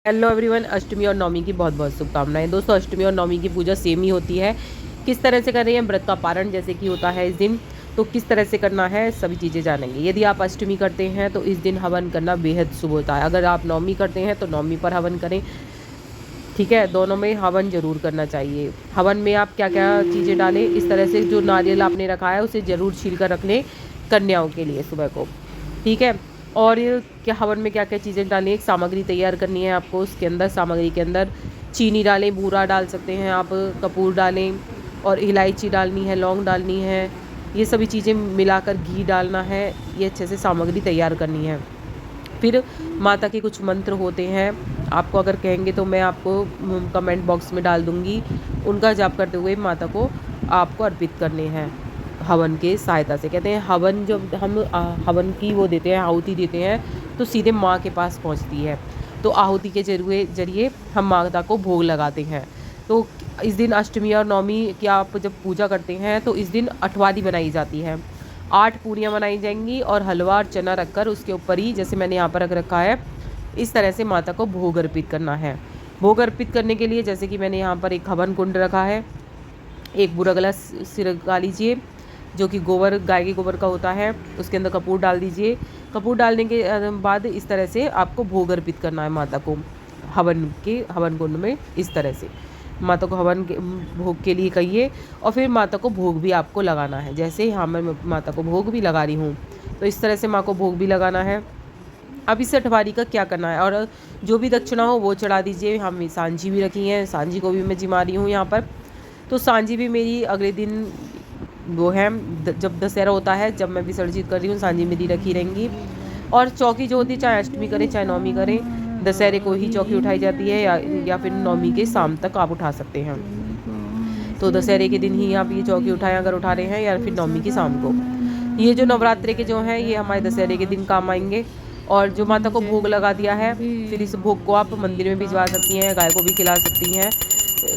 Hello everyone, अष्टमी और नवमी की बहुत बहुत शुभकामनाएं। दोस्तों, अष्टमी और नवमी की पूजा सेम ही होती है। किस तरह से कर रही हैं, व्रत का पारण जैसे कि होता है इस दिन, तो किस तरह से करना है सभी चीज़ें जानेंगे। यदि आप अष्टमी करते हैं तो इस दिन हवन करना बेहद शुभ होता है। अगर आप नवमी करते हैं तो नवमी पर हवन करें, ठीक है। दोनों में हवन जरूर करना चाहिए। हवन में आप क्या क्या चीज़ें डालें, इस तरह से जो नारियल आपने रखा है उसे ज़रूर छील कर रख लें कन्याओं के लिए सुबह को, ठीक है। और क्या हवन में क्या क्या चीज़ें डालें, एक सामग्री तैयार करनी है आपको। उसके अंदर सामग्री के अंदर चीनी डालें, बूरा डाल सकते हैं आप, कपूर डालें और इलायची डालनी है, लौंग डालनी है। ये सभी चीज़ें मिलाकर घी डालना है। ये अच्छे से सामग्री तैयार करनी है। फिर माता के कुछ मंत्र होते हैं, आपको अगर कहेंगे तो मैं आपको कमेंट बॉक्स में डाल दूँगी। उनका जाप करते हुए माता को आपको अर्पित करने हैं हवन के सहायता से। कहते हैं हवन जब हम हवन की वो देते हैं, आहुति देते हैं, तो सीधे माँ के पास पहुँचती है। तो आहुति के जरिए हम माता को भोग लगाते हैं। तो इस दिन अष्टमी और नवमी की आप जब पूजा करते हैं तो इस दिन अठवाली बनाई जाती है। 8 पूरियाँ बनाई जाएंगी और हलवा और चना रखकर उसके ऊपर ही, जैसे मैंने यहाँ पर रख रखा है, इस तरह से माता को भोग अर्पित करना है। भोग अर्पित करने के लिए जैसे कि मैंने यहाँ पर एक हवन कुंड रखा है, एक बुरा गला सिरका लीजिए जो कि गोबर, गाय के गोबर का होता है। उसके अंदर कपूर डाल दीजिए। कपूर डालने के बाद इस तरह से आपको भोग अर्पित करना है माता को हवन कुंड में। इस तरह से माता को हवन के भोग के लिए कहिए और फिर माता को भोग भी आपको लगाना है। जैसे यहाँ मैं माता को भोग भी लगा रही हूँ, तो इस तरह से माँ को भोग भी लगाना है। अब इस अठवारी का क्या करना है, और जो भी दक्षिणा हो वो चढ़ा दीजिए। हम सांझी भी रखी हैं, सांझी को भी मैं जिमा रही हूँ यहाँ पर। तो सांझी भी मेरी अगले दिन वो है, जब दशहरा होता है, जब मैं विसर्जित कर रही हूँ, सांझी मेरी रखी रहेंगी। और चौकी जो होती है, चाहे अष्टमी करें चाहे नवमी करें, दशहरे को ही चौकी उठाई जाती है या फिर नवमी के शाम तक आप उठा सकते हैं। तो दशहरे के दिन ही आप ये चौकी उठाएं अगर उठा रहे हैं, या फिर नवमी की शाम को। ये जो नवरात्रि के जो हैं ये हमारे दशहरे के दिन काम आएंगे। और जो माता को भोग लगा दिया है, फिर इस भोग को आप मंदिर में भिजवा सकती हैं, गाय को भी खिला सकती हैं।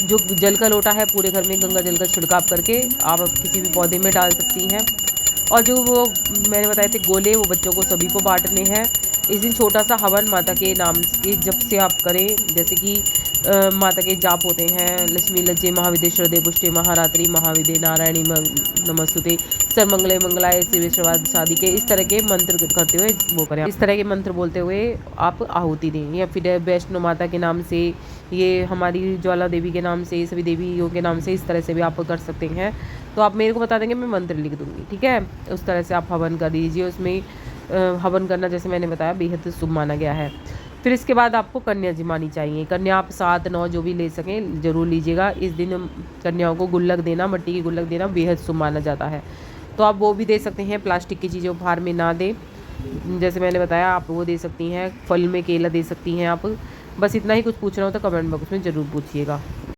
जो जल का लोटा है, पूरे घर में गंगा जल का छिड़काव करके आप किसी भी पौधे में डाल सकती हैं। और जो वो मैंने बताए थे गोले, वो बच्चों को सभी को बांटने हैं। इस दिन छोटा सा हवन माता के नाम के जप से आप करें। जैसे कि माता के जाप होते हैं, लक्ष्मी लज्जे महाविदे श्रद्धे पुष्टे महारात्रि महाविदे नारायणी नमस्तुते सर्वमंगले मंगलाय शिवेश्वराद शादी के, इस तरह के मंत्र करते हुए वो करें। इस तरह के मंत्र बोलते हुए आप आहुति दें। या फिर वैष्णो माता के नाम से, ये हमारी ज्वाला देवी के नाम से, सभी देवियों के नाम से, इस तरह से भी आप कर सकते हैं। तो आप मेरे को बता देंगे, मैं मंत्र लिख दूँगी, ठीक है। उस तरह से आप हवन कर दीजिए। उसमें हवन करना, जैसे मैंने बताया, बेहद शुभ माना गया है। फिर इसके बाद आपको कन्या जिमानी चाहिए। कन्या आप 7, 9 जो भी ले सकें ज़रूर लीजिएगा। इस दिन कन्याओं को गुल्लक देना, मिट्टी की गुल्लक देना बेहद शुभ माना जाता है। तो आप वो भी दे सकते हैं, प्लास्टिक की चीज़ें उपहार में ना दें। जैसे मैंने बताया, आप वो दे सकती हैं, फल में केला दे सकती हैं आप। बस इतना ही। कुछ पूछना हो तो कमेंट बॉक्स में ज़रूर पूछिएगा।